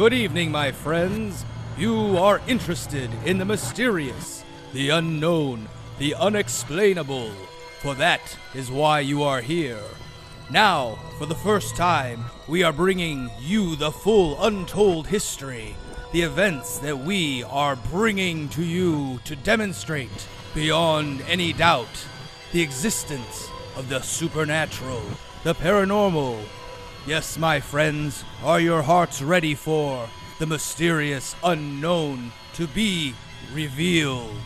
Good evening, my friends. You are interested in the mysterious, the unknown, the unexplainable. For that is why you are here. Now, for the first time, we are bringing you the full untold history, the events that we are bringing to you to demonstrate, beyond any doubt, the existence of the supernatural, the paranormal. Yes, my friends, are your hearts ready for the mysterious unknown to be revealed?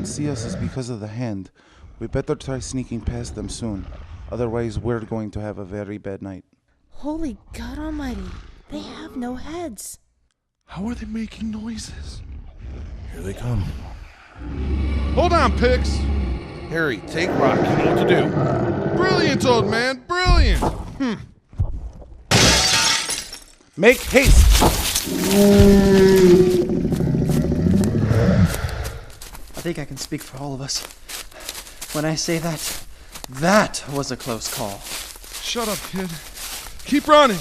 See us is because of the hand. We better try sneaking past them soon. Otherwise, we're going to have a very bad night. Holy God Almighty, they have no heads. How are they making noises? Here they come. Hold on, Pix! Harry, take Rock. You know what to do. Brilliant, old man, brilliant! Make haste! I think I can speak for all of us when I say that was a close call. Shut up, kid. Keep running!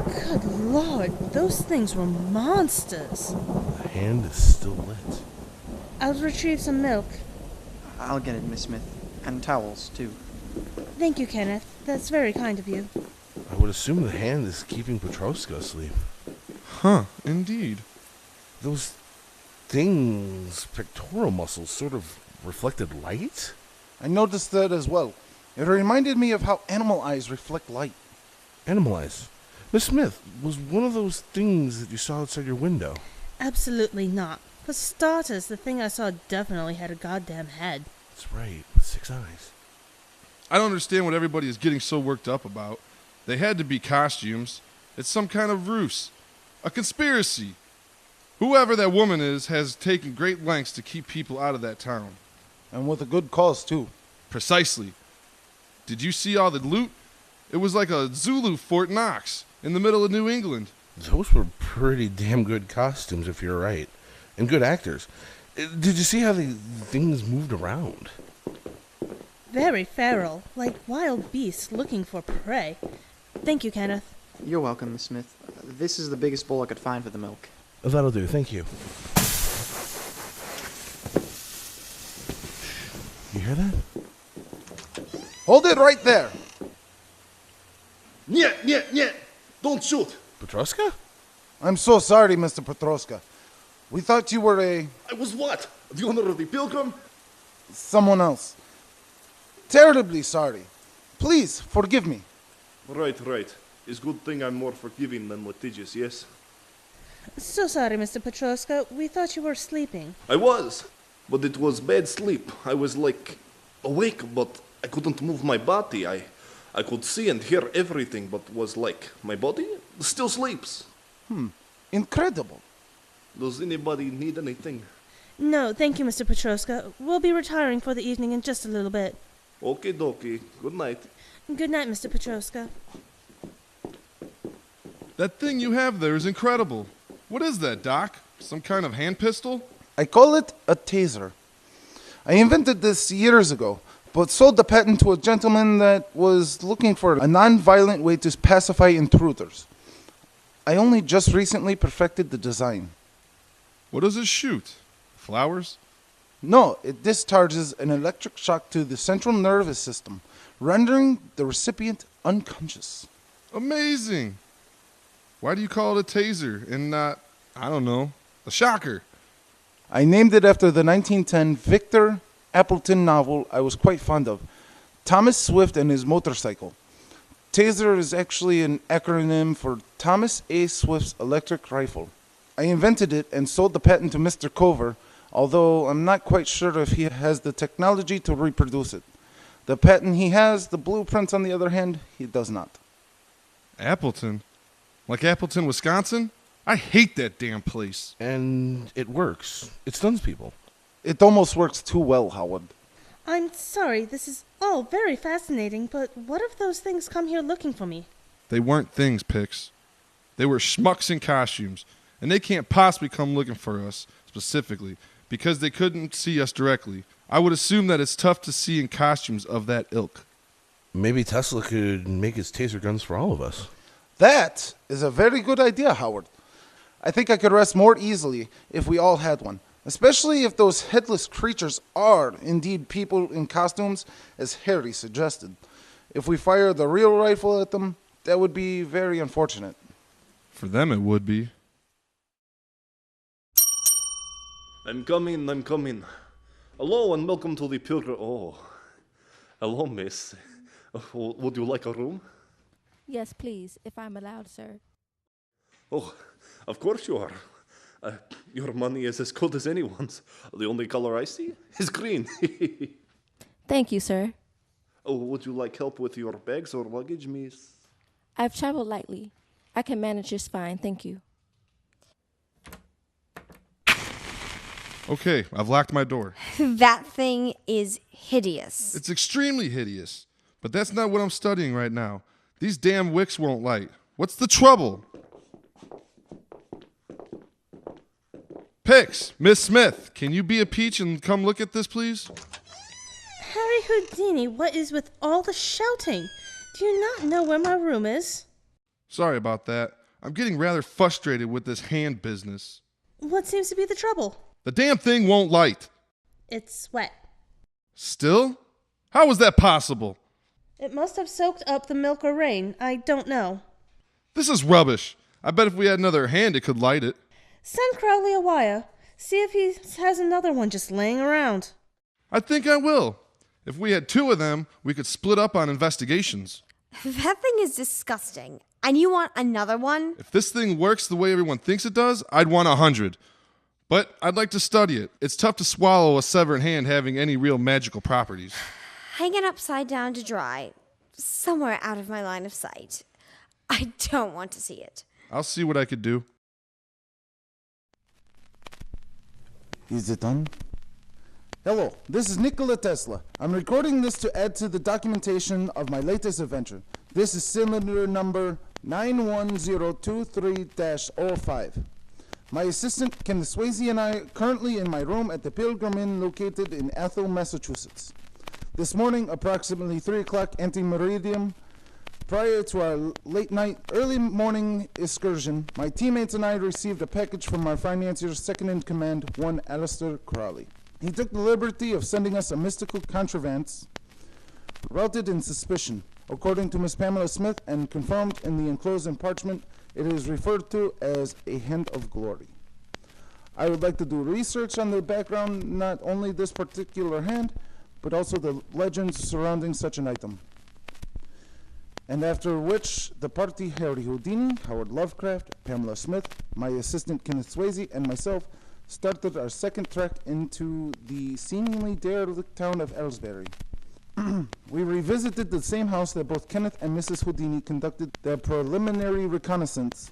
Good Lord, those things were monsters. The hand is still lit. I'll retrieve some milk. I'll get it, Miss Smith. And towels, too. Thank you, Kenneth. That's very kind of you. I would assume the hand is keeping Petrovska asleep. Huh, indeed. Those things, pectoral muscles, sort of reflected light? I noticed that as well. It reminded me of how animal eyes reflect light. Animal eyes. Miss Smith, was one of those things that you saw outside your window? Absolutely not. For starters, the thing I saw definitely had a goddamn head. That's right, with 6 eyes. I don't understand what everybody is getting so worked up about. They had to be costumes. It's some kind of ruse. A conspiracy. Whoever that woman is has taken great lengths to keep people out of that town. And with a good cause, too. Precisely. Did you see all the loot? It was like a Zulu Fort Knox in the middle of New England. Those were pretty damn good costumes, if you're right. And good actors. Did you see how the things moved around? Very feral, like wild beasts looking for prey. Thank you, Kenneth. You're welcome, Miss Smith. This is the biggest bowl I could find for the milk. That'll do, thank you. You hear that? Hold it right there! Niet! Don't shoot! Petrovska? I'm so sorry, Mr. Petrovska. We thought you were I was what? The owner of the Pilgrim? someone else. Terribly sorry. Please, forgive me. Right. It's good thing I'm more forgiving than litigious, yes? So sorry, Mr. Petrovska. We thought you were sleeping. I was, but it was bad sleep. I was like awake, but I couldn't move my body. I could see and hear everything, but was like my body still sleeps. Incredible. Does anybody need anything? No, thank you, Mr. Petrovska. We'll be retiring for the evening in just a little bit. Okie dokie. Good night. Good night, Mr. Petrovska. That thing you have there is incredible. What is that, Doc? Some kind of hand pistol? I call it a taser. I invented this years ago, but sold the patent to a gentleman that was looking for a non-violent way to pacify intruders. I only just recently perfected the design. What does it shoot? Flowers? No, it discharges an electric shock to the central nervous system, rendering the recipient unconscious. Amazing! Why do you call it a taser and not, I don't know, a shocker? I named it after the 1910 Victor Appleton novel I was quite fond of, Thomas Swift and His Motorcycle. Taser is actually an acronym for Thomas A. Swift's electric rifle. I invented it and sold the patent to Mr. Cover, although I'm not quite sure if he has the technology to reproduce it. The patent he has, the blueprints on the other hand, he does not. Appleton? Like Appleton, Wisconsin? I hate that damn place. And it works. It stuns people. It almost works too well, Howard. I'm sorry, this is all very fascinating, but what if those things come here looking for me? They weren't things, Pix. They were schmucks in costumes, and they can't possibly come looking for us, specifically, because they couldn't see us directly. I would assume that it's tough to see in costumes of that ilk. Maybe Tesla could make his taser guns for all of us. That is a very good idea, Howard. I think I could rest more easily if we all had one, especially if those headless creatures are indeed people in costumes, as Harry suggested. If we fire the real rifle at them, that would be very unfortunate. For them, it would be. I'm coming. Hello and welcome to the Pilgrim... Oh, hello, miss. Would you like a room? Yes, please, if I'm allowed, sir. Oh, of course you are. Your money is as good as anyone's. The only color I see is green. Thank you, sir. Oh, would you like help with your bags or luggage, miss? I've traveled lightly. I can manage just fine, thank you. Okay, I've locked my door. That thing is hideous. It's extremely hideous. But that's not what I'm studying right now. These damn wicks won't light. What's the trouble? Pix, Miss Smith, can you be a peach and come look at this, please? Harry Houdini, what is with all the shouting? Do you not know where my room is? Sorry about that. I'm getting rather frustrated with this hand business. What seems to be the trouble? The damn thing won't light. It's wet. Still? How is that possible? It must have soaked up the milk or rain. I don't know. This is rubbish. I bet if we had another hand, it could light it. Send Crowley a wire. See if he has another one just laying around. I think I will. If we had two of them, we could split up on investigations. That thing is disgusting. And you want another one? If this thing works the way everyone thinks it does, I'd want 100. But I'd like to study it. It's tough to swallow a severed hand having any real magical properties. Hang it upside down to dry, somewhere out of my line of sight. I don't want to see it. I'll see what I could do. Is it done? Hello, this is Nikola Tesla. I'm recording this to add to the documentation of my latest adventure. This is cylinder number 91023-05. My assistant, Kenneth Swayze, and I are currently in my room at the Pilgrim Inn located in Ethel, Massachusetts. This morning, approximately 3 o'clock anti-meridian, prior to our late night, early morning excursion, my teammates and I received a package from our financier, second-in-command, one Alistair Crowley. He took the liberty of sending us a mystical contrivance routed in suspicion. According to Miss Pamela Smith and confirmed in the enclosed parchment, it is referred to as a hand of glory. I would like to do research on the background, not only this particular hand, but also the legends surrounding such an item. And after which, the party, Harry Houdini, Howard Lovecraft, Pamela Smith, my assistant Kenneth Swayze, and myself, started our second trek into the seemingly derelict town of Aylesbury. We revisited the same house that both Kenneth and Mrs. Houdini conducted their preliminary reconnaissance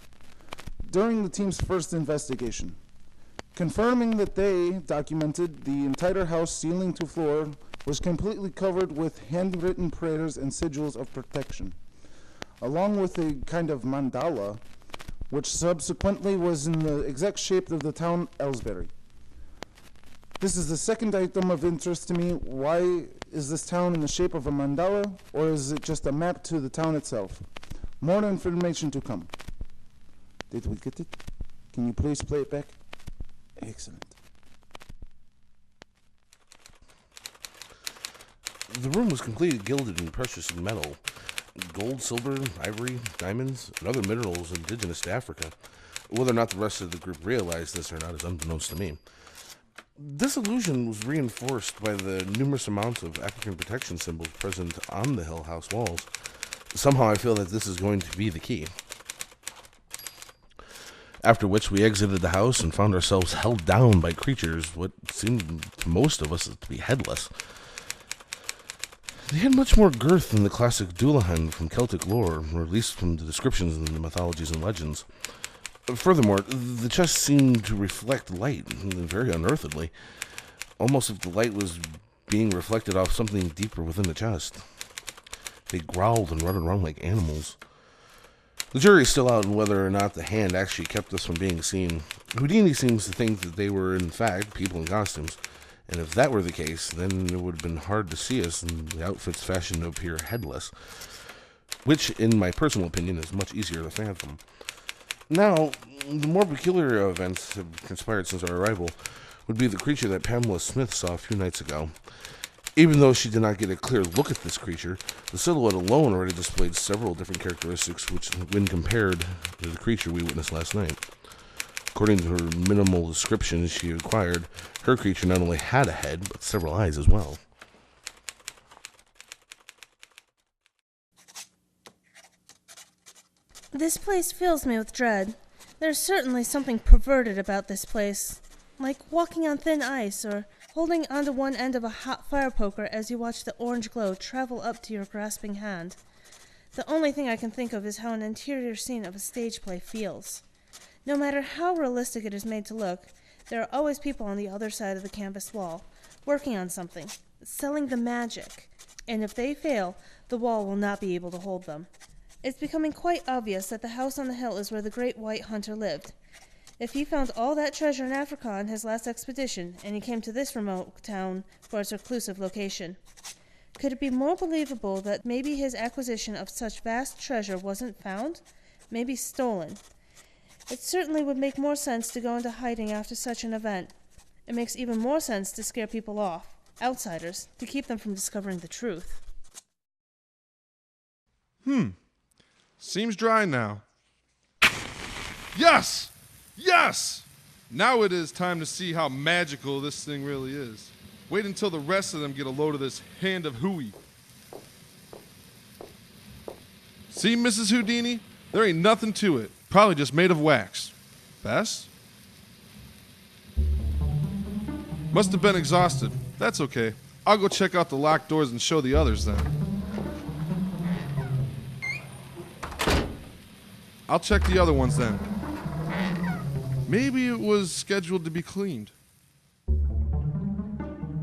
during the team's first investigation, confirming that they documented the entire house ceiling to floor was completely covered with handwritten prayers and sigils of protection, along with a kind of mandala, which subsequently was in the exact shape of the town Aylesbury. This is the second item of interest to me. Why is this town in the shape of a mandala, or is it just a map to the town itself? More information to come. Did we get it? Can you please play it back? Excellent. The room was completely gilded in precious metal. Gold, silver, ivory, diamonds, and other minerals indigenous to Africa. Whether or not the rest of the group realized this or not is unbeknownst to me. This illusion was reinforced by the numerous amounts of African protection symbols present on the Hill House walls. Somehow I feel that this is going to be the key. After which we exited the house and found ourselves held down by creatures, what seemed to most of us to be headless. They had much more girth than the classic Dullahan from Celtic lore, or at least from the descriptions in the mythologies and legends. Furthermore, the chest seemed to reflect light very unearthedly, almost if the light was being reflected off something deeper within the chest. They growled and running around like animals. The jury is still out on whether or not the hand actually kept us from being seen. Houdini seems to think that they were, in fact, people in costumes. And if that were the case, then it would have been hard to see us in the outfits fashioned to appear headless. Which, in my personal opinion, is much easier to fathom. Now, the more peculiar events have conspired since our arrival would be the creature that Pamela Smith saw a few nights ago. Even though she did not get a clear look at this creature, the silhouette alone already displayed several different characteristics which, when compared to the creature we witnessed last night. According to her minimal description she acquired, her creature not only had a head, but several eyes as well. This place fills me with dread. There's certainly something perverted about this place, like walking on thin ice or holding onto one end of a hot fire poker as you watch the orange glow travel up to your grasping hand. The only thing I can think of is how an interior scene of a stage play feels. No matter how realistic it is made to look, there are always people on the other side of the canvas wall, working on something, selling the magic, and if they fail, the wall will not be able to hold them. It's becoming quite obvious that the house on the hill is where the great white hunter lived. If he found all that treasure in Africa on his last expedition, and he came to this remote town for its reclusive location, could it be more believable that maybe his acquisition of such vast treasure wasn't found, maybe stolen? It certainly would make more sense to go into hiding after such an event. It makes even more sense to scare people off, outsiders, to keep them from discovering the truth. Seems dry now. Yes! Yes! Now it is time to see how magical this thing really is. Wait until the rest of them get a load of this hand of hooey. See, Mrs. Houdini? There ain't nothing to it. Probably just made of wax. Bess? Must have been exhausted. That's okay. I'll go check out the locked doors and show the others then. I'll check the other ones then. Maybe it was scheduled to be cleaned.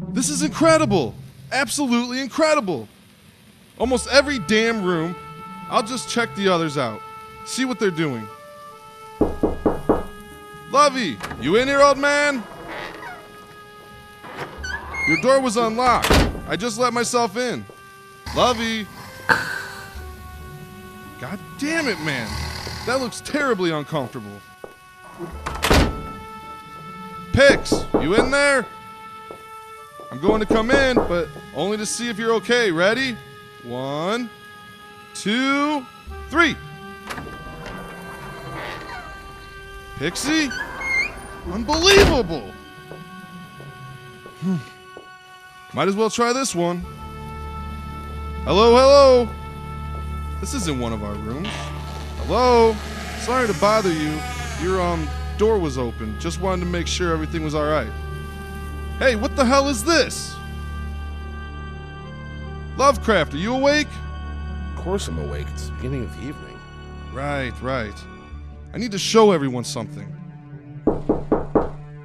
This is incredible! Absolutely incredible! Almost every damn room. I'll just check the others out. See what they're doing. Lovey, you in here, old man? Your door was unlocked. I just let myself in. Lovey. God damn it, man. That looks terribly uncomfortable. Pix, you in there? I'm going to come in, but only to see if you're okay. Ready? 1, 2, 3. Pixie? Unbelievable! Might as well try this one. Hello, hello! This isn't one of our rooms. Hello? Sorry to bother you. Your door was open. Just wanted to make sure everything was alright. Hey, what the hell is this? Lovecraft, are you awake? Of course I'm awake. It's the beginning of the evening. Right. I need to show everyone something.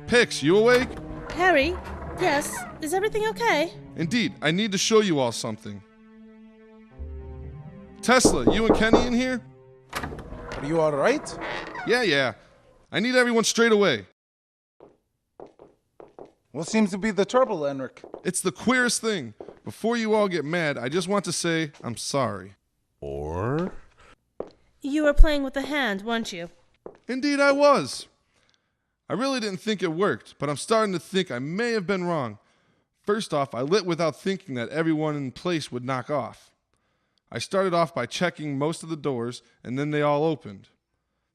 Pix, you awake? Harry? Yes? Is everything okay? Indeed, I need to show you all something. Tesla, you and Kenny in here? Are you alright? Yeah. I need everyone straight away. What seems to be the trouble, Enric? It's the queerest thing. Before you all get mad, I just want to say I'm sorry. Or? You were playing with the hand, weren't you? Indeed I was. I really didn't think it worked, but I'm starting to think I may have been wrong. First off, I lit without thinking that everyone in place would knock off. I started off by checking most of the doors, and then they all opened.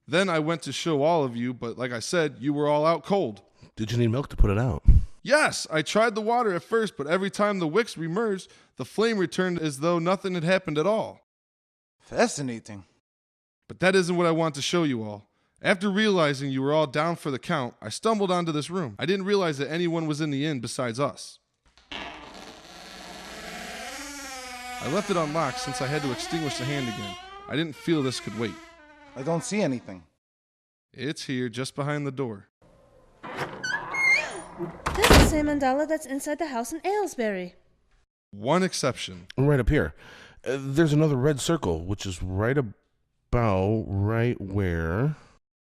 Then I went to show all of you, but like I said, you were all out cold. Did you need milk to put it out? Yes, I tried the water at first, but every time the wicks remerged, the flame returned as though nothing had happened at all. Fascinating. But that isn't what I want to show you all. After realizing you were all down for the count, I stumbled onto this room. I didn't realize that anyone was in the inn besides us. I left it unlocked since I had to extinguish the hand again. I didn't feel this could wait. I don't see anything. It's here, just behind the door. That's the same mandala that's inside the house in Aylesbury. One exception. Right up here. There's another red circle, which is right about right where...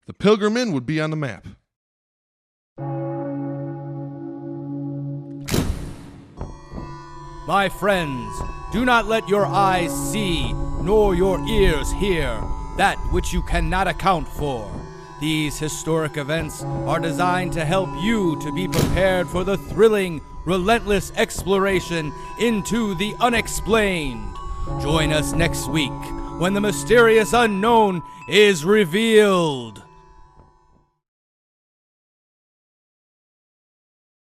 The Pilgrim Inn would be on the map. My friends, do not let your eyes see, nor your ears hear, that which you cannot account for. These historic events are designed to help you to be prepared for the thrilling, relentless exploration into the unexplained. Join us next week when the mysterious unknown is revealed.